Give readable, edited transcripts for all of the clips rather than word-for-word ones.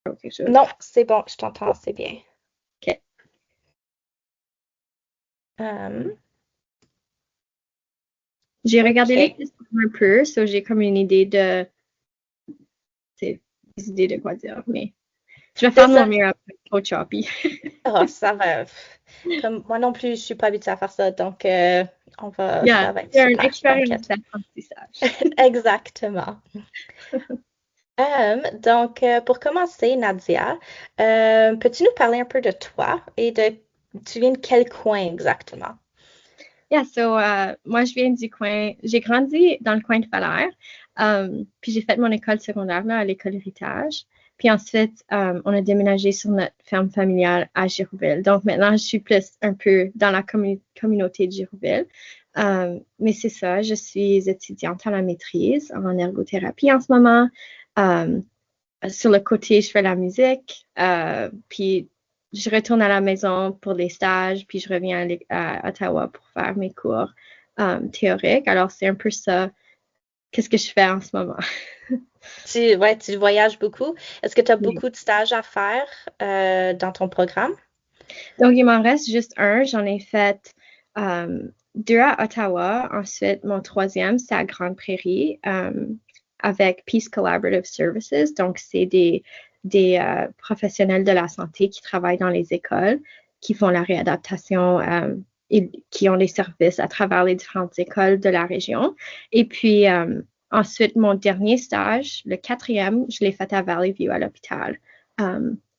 ou quelque chose. Non, c'est bon, je t'entends assez bien. OK. Euh, J'ai regardé les OK. questions un peu, so j'ai comme une idée de, c'est des idées de quoi dire, mais je vais C'est faire de mon ça. mieux après, trop choppy. Ah, ça va. Comme moi non plus, je suis pas habituée à faire ça, donc Yeah, ça va être c'est une super, expérience t'inquiète. d'apprentissage. Exactement. Donc, pour commencer, Nadia, peux-tu nous parler un peu de toi et tu viens de quel coin exactement? Yeah, so, moi, je viens du coin, j'ai grandi dans le coin de Falaire, puis j'ai fait mon école secondaire là, à l'école Héritage. Puis ensuite, on a déménagé sur notre ferme familiale à Girouville. Donc maintenant, je suis plus un peu dans la communauté de Girouville. Mais c'est ça, je suis étudiante à la maîtrise en ergothérapie en ce moment. Euh, sur le côté, je fais la musique, puis je retourne à la maison pour les stages, puis je reviens à Ottawa pour faire mes cours théoriques. Alors, c'est un peu ça, qu'est-ce que je fais en ce moment. Ouais, tu voyages beaucoup. Est-ce que tu as Oui. beaucoup de stages à faire dans ton programme? Donc, il m'en reste juste un. J'en ai fait deux à Ottawa. Ensuite, mon troisième, c'est à Grande Prairie avec Peace Collaborative Services. Donc, c'est des professionnels de la santé qui travaillent dans les écoles, qui font la réadaptation et qui ont des services à travers les différentes écoles de la région. Et puis, ensuite, mon dernier stage, le quatrième, je l'ai fait à Valley View à l'hôpital,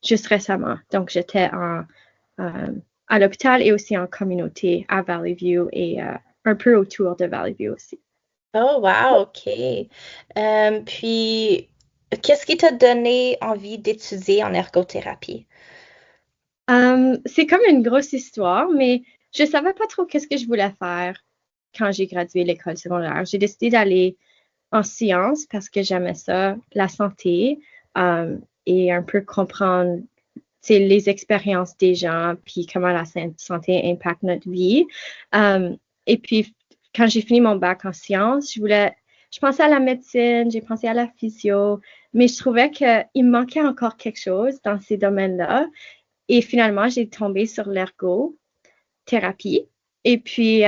juste récemment. Donc, j'étais euh, à l'hôpital et aussi en communauté à Valley View et un peu autour de Valley View aussi. Oh, wow, OK. Puis, qu'est-ce qui t'a donné envie d'étudier en ergothérapie? C'est comme une grosse histoire, mais je savais pas trop qu'est-ce que je voulais faire quand j'ai gradué l'école secondaire. J'ai décidé d'aller en sciences parce que j'aimais ça, la santé, et un peu comprendre les expériences des gens, puis comment la santé impacte notre vie. Euh, et puis, quand j'ai fini mon bac en sciences, je pensais à la médecine, j'ai pensé à la physio, mais je trouvais qu'il me manquait encore quelque chose dans ces domaines-là. Et finalement, j'ai tombé sur l'ergothérapie. Et puis,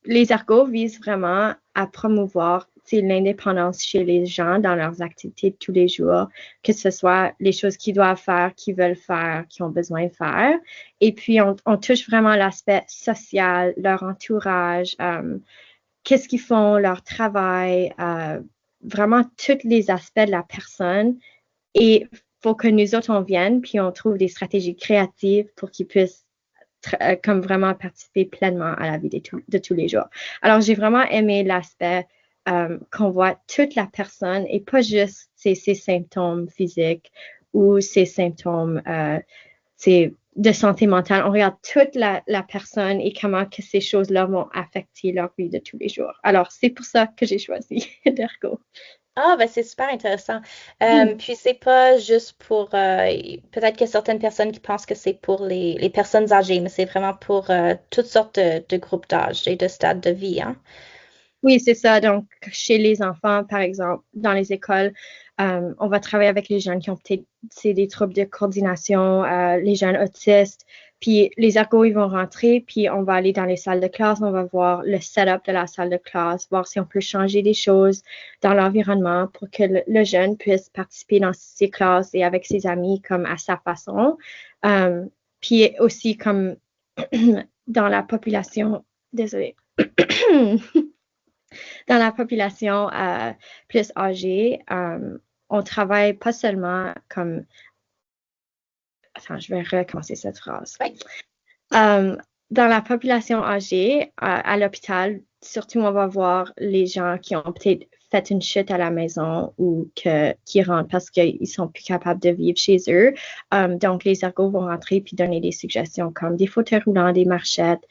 les ergos visent vraiment à promouvoir l'indépendance chez les gens dans leurs activités de tous les jours, que ce soit les choses qu'ils doivent faire, qu'ils veulent faire, qu'ils ont besoin de faire. Et puis, on touche vraiment l'aspect social, leur entourage, qu'est-ce qu'ils font, leur travail, vraiment tous les aspects de la personne. Et il faut que nous autres, on vienne, puis on trouve des stratégies créatives pour qu'ils puissent comme vraiment participer pleinement à la vie de tous les jours. Alors, j'ai vraiment aimé l'aspect qu'on voit toute la personne et pas juste ses symptômes physiques ou ses symptômes de santé mentale. On regarde toute la personne et comment que ces choses-là vont affecter leur vie de tous les jours. Alors, c'est pour ça que j'ai choisi l'ergo. Ah, ben c'est super intéressant. Puis c'est pas juste pour, peut-être qu'il y a certaines personnes qui pensent que c'est pour les personnes âgées, mais c'est vraiment pour toutes sortes de groupes d'âge et de stades de vie, hein? Oui, c'est ça. Donc, chez les enfants, par exemple, dans les écoles, on va travailler avec les jeunes qui ont peut-être des troubles de coordination, les jeunes autistes. Puis les ergots, ils vont rentrer, puis on va aller dans les salles de classe, on va voir le setup de la salle de classe, voir si on peut changer des choses dans l'environnement pour que le jeune puisse participer dans ses classes et avec ses amis comme à sa façon. Euh, puis aussi comme dans la population, désolée. Dans la population plus âgée, on travaille pas seulement comme... Attends, je vais recommencer cette phrase. Oui. Euh, dans la population âgée, à l'hôpital, surtout, on va voir les gens qui ont peut-être fait une chute à la maison ou qui rentrent parce qu'ils sont plus capables de vivre chez eux. Donc, les ergots vont rentrer puis donner des suggestions comme des fauteuils roulants, des marchettes,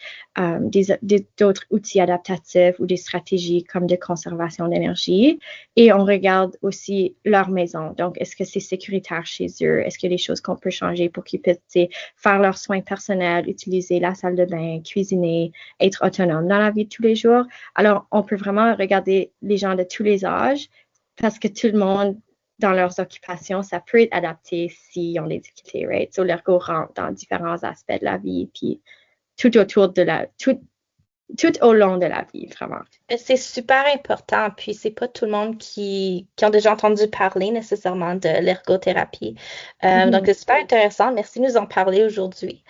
d'autres outils adaptatifs ou des stratégies comme de conservation d'énergie. Et on regarde aussi leur maison. Donc, est-ce que c'est sécuritaire chez eux? Est-ce qu'il y a des choses qu'on peut changer pour qu'ils puissent faire leurs soins personnels, utiliser la salle de bain, cuisiner, être autonome dans la vie de tous les jours. Alors, on peut vraiment regarder les gens de tous les âges parce que tout le monde dans leurs occupations, ça peut être adapté s'ils ont des difficultés, right? So, l'ergo rentre dans différents aspects de la vie, puis tout autour de tout au long de la vie, vraiment. C'est super important, puis c'est pas tout le monde qui ont déjà entendu parler nécessairement de l'ergothérapie. Donc, c'est super intéressant. Merci de nous en parler aujourd'hui.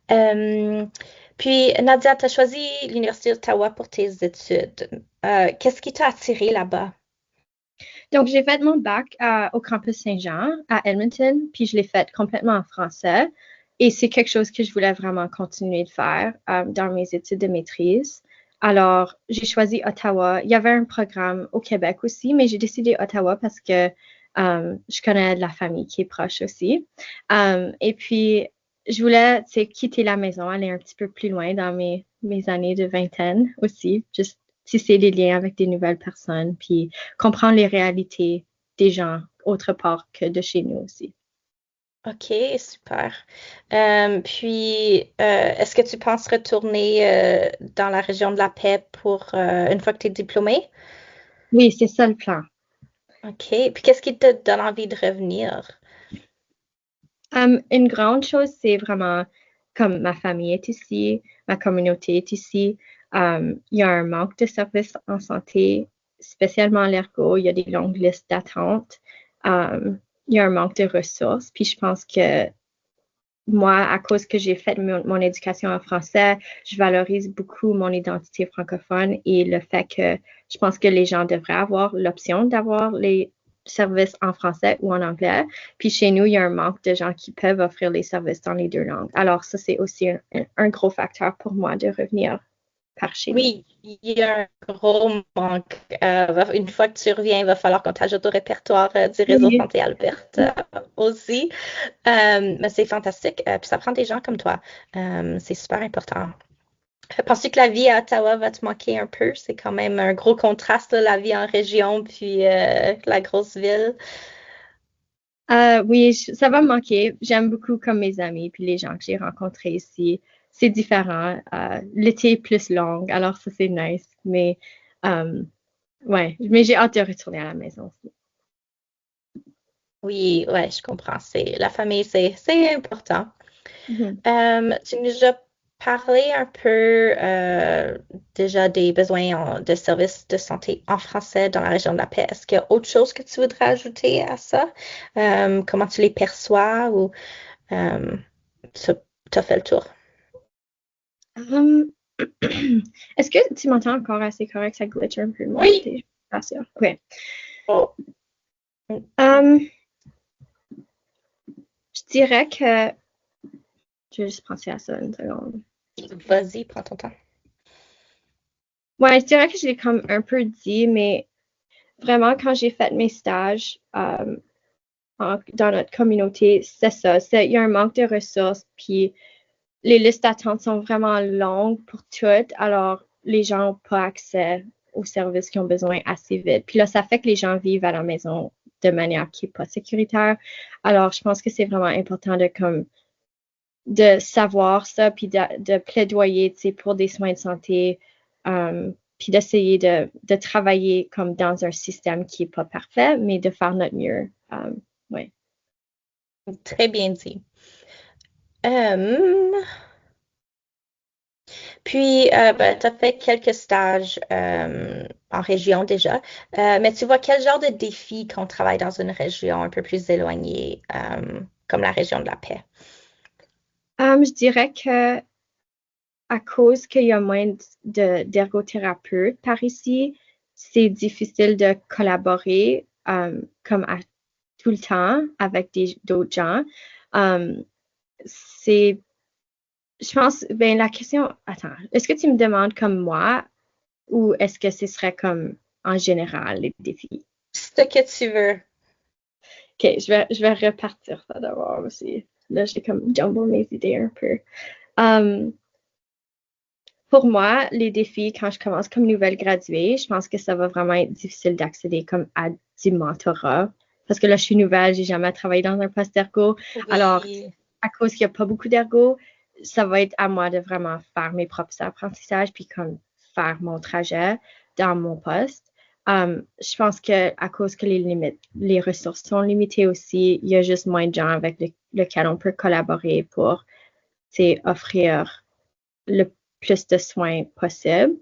Puis, Nadia, tu as choisi l'Université d'Ottawa pour tes études. Qu'est-ce qui t'a attiré là-bas? Donc, j'ai fait mon bac au campus Saint-Jean à Edmonton, puis je l'ai fait complètement en français. Et c'est quelque chose que je voulais vraiment continuer de faire dans mes études de maîtrise. Alors, j'ai choisi Ottawa. Il y avait un programme au Québec aussi, mais j'ai décidé Ottawa parce que je connais de la famille qui est proche aussi. Et puis, je voulais quitter la maison, aller un petit peu plus loin dans mes années de vingtaine aussi, juste tisser des liens avec des nouvelles personnes, puis comprendre les réalités des gens autre part que de chez nous aussi. OK, super. Puis, est-ce que tu penses retourner dans la région de la paix pour une fois que tu es diplômée? Oui, c'est ça le plan. OK. Puis, qu'est-ce qui te donne envie de revenir? Une grande chose, c'est vraiment comme ma famille est ici, ma communauté est ici. Il y a un manque de services en santé, spécialement à l'ergo. Il y a des longues listes d'attente. Il y a un manque de ressources. Puis je pense que moi, à cause que j'ai fait mon éducation en français, je valorise beaucoup mon identité francophone et le fait que je pense que les gens devraient avoir l'option d'avoir les services en français ou en anglais. Puis chez nous, il y a un manque de gens qui peuvent offrir les services dans les deux langues. Alors ça, c'est aussi un gros facteur pour moi de revenir par chez nous. Oui, il y a un gros manque. Une fois que tu reviens, il va falloir qu'on t'ajoute au répertoire du réseau Oui. Santé Alberte aussi. Mais c'est fantastique. Puis ça prend des gens comme toi. C'est super important. Penses-tu que la vie à Ottawa va te manquer un peu? C'est quand même un gros contraste, là, la vie en région puis la grosse ville. Oui, ça va me manquer. J'aime beaucoup comme mes amis puis les gens que j'ai rencontrés ici. C'est différent. L'été est plus long, alors ça c'est nice. Mais ouais, mais j'ai hâte de retourner à la maison aussi. Oui, ouais, je comprends. La famille, c'est important. Mhm. Tu nous as parlé un peu déjà des besoins de services de santé en français dans la région de la paix. Est-ce qu'il y a autre chose que tu voudrais ajouter à ça? Comment tu les perçois ou euh, tu as fait le tour? Hum, Est-ce que tu m'entends encore assez correct? Ça glitch un peu de mon Oui. côté. Je suis pas sûre. OK. Oh, Hum, je dirais que... Je vais juste penser à ça une seconde. vas-y, prends ton temps. Ouais, je dirais que je l'ai comme un peu dit, mais vraiment, quand j'ai fait mes stages dans notre communauté, c'est ça. Il y a un manque de ressources, puis les listes d'attente sont vraiment longues pour toutes, alors les gens n'ont pas accès aux services qu'ils ont besoin assez vite. Puis là, ça fait que les gens vivent à la maison de manière qui n'est pas sécuritaire. Alors, je pense que c'est vraiment important de savoir ça, puis de plaidoyer, tu sais, pour des soins de santé, puis d'essayer de travailler comme dans un système qui n'est pas parfait, mais de faire notre mieux. Ouais. Très bien dit. Euh, Puis, ben, tu as fait quelques stages en région déjà, mais tu vois quel genre de défi quand on travaille dans une région un peu plus éloignée, comme la région de la paix? Je dirais que à cause qu'il y a moins d'ergothérapeutes par ici, c'est difficile de collaborer comme à tout le temps avec d'autres gens. Euh, c'est, je pense, ben la question, attends, est-ce que tu me demandes comme moi ou est-ce que ce serait comme en général les défis? Ce que tu veux. Ok, je vais repartir ça d'abord aussi. Là, j'ai comme jumble mes idées un peu. Um, Pour moi, les défis, quand je commence comme nouvelle graduée, je pense que ça va vraiment être difficile d'accéder comme à du mentorat. Parce que là, je suis nouvelle, j'ai jamais travaillé dans un poste d'ergo. Alors, Oui. à cause qu'il n'y a pas beaucoup d'ergo, ça va être à moi de vraiment faire mes propres apprentissages puis comme faire mon trajet dans mon poste. Je pense que à cause que les ressources sont limitées aussi, il y a juste moins de gens avec lesquels on peut collaborer pour offrir le plus de soins possible.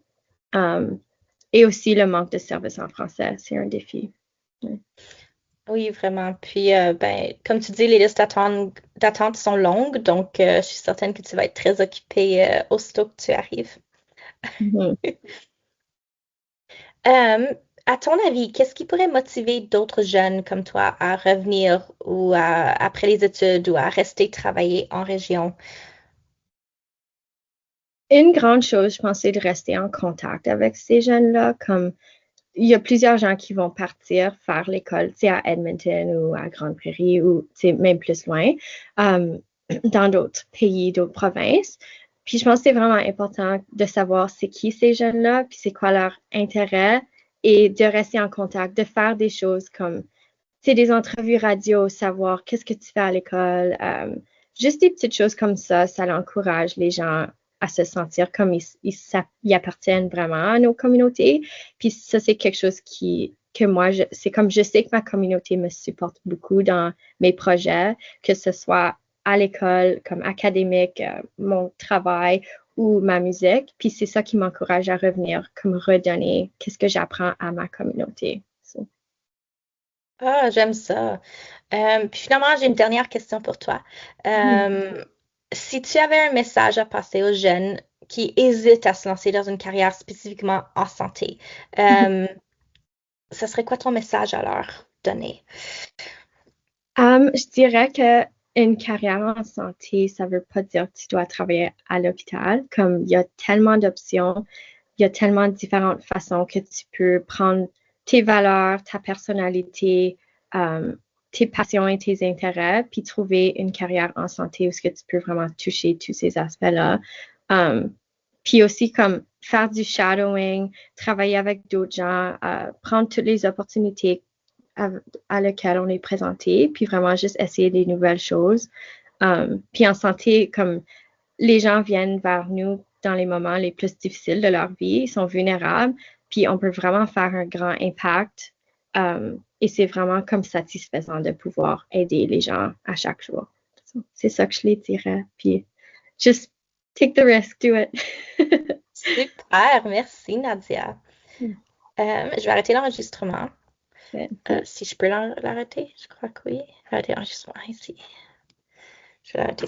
Et aussi le manque de services en français, c'est un défi. Ouais. Oui, vraiment. Puis, ben, comme tu dis, les listes d'attente sont longues, donc je suis certaine que tu vas être très occupée aussitôt que tu arrives. Mhm. À ton avis, qu'est-ce qui pourrait motiver d'autres jeunes comme toi à revenir ou après les études ou à rester travailler en région? Une grande chose, je pense, c'est de rester en contact avec ces jeunes-là. Comme il y a plusieurs gens qui vont partir faire l'école, à Edmonton ou à Grande Prairie ou même plus loin, euh, dans d'autres pays, d'autres provinces. Puis je pense que c'est vraiment important de savoir c'est qui ces jeunes-là, puis c'est quoi leur intérêt et de rester en contact, de faire des choses comme des entrevues radio, savoir qu'est-ce que tu fais à l'école. Juste des petites choses comme ça encourage les gens à se sentir comme ils appartiennent vraiment à nos communautés. Puis ça, c'est quelque chose que moi, c'est comme je sais que ma communauté me supporte beaucoup dans mes projets, que ce soit à l'école, comme académique, mon travail ou ma musique. Puis c'est ça qui m'encourage à revenir, comme redonner qu'est-ce que j'apprends à ma communauté. So. Ah, j'aime ça. Puis finalement, j'ai une dernière question pour toi. Si tu avais un message à passer aux jeunes qui hésitent à se lancer dans une carrière spécifiquement en santé, ça serait quoi ton message à leur donner? Je dirais que une carrière en santé, ça veut pas dire que tu dois travailler à l'hôpital. Comme il y a tellement d'options, il y a tellement de différentes façons que tu peux prendre tes valeurs, ta personnalité, tes passions et tes intérêts, puis trouver une carrière en santé où ce que tu peux vraiment toucher tous ces aspects-là. Puis aussi comme faire du shadowing, travailler avec d'autres gens, prendre toutes les opportunités à laquelle on est présenté, puis vraiment juste essayer des nouvelles choses. Puis en santé, comme les gens viennent vers nous dans les moments les plus difficiles de leur vie, ils sont vulnérables, puis on peut vraiment faire un grand impact. Et c'est vraiment comme satisfaisant de pouvoir aider les gens à chaque jour. C'est ça que je les dirais. Puis just take the risk, do it. Super, merci Nadia. Je vais arrêter l'enregistrement. Si je peux l'arrêter, je crois que oui. Arrêter l'enregistrement ici. Je vais l'arrêter.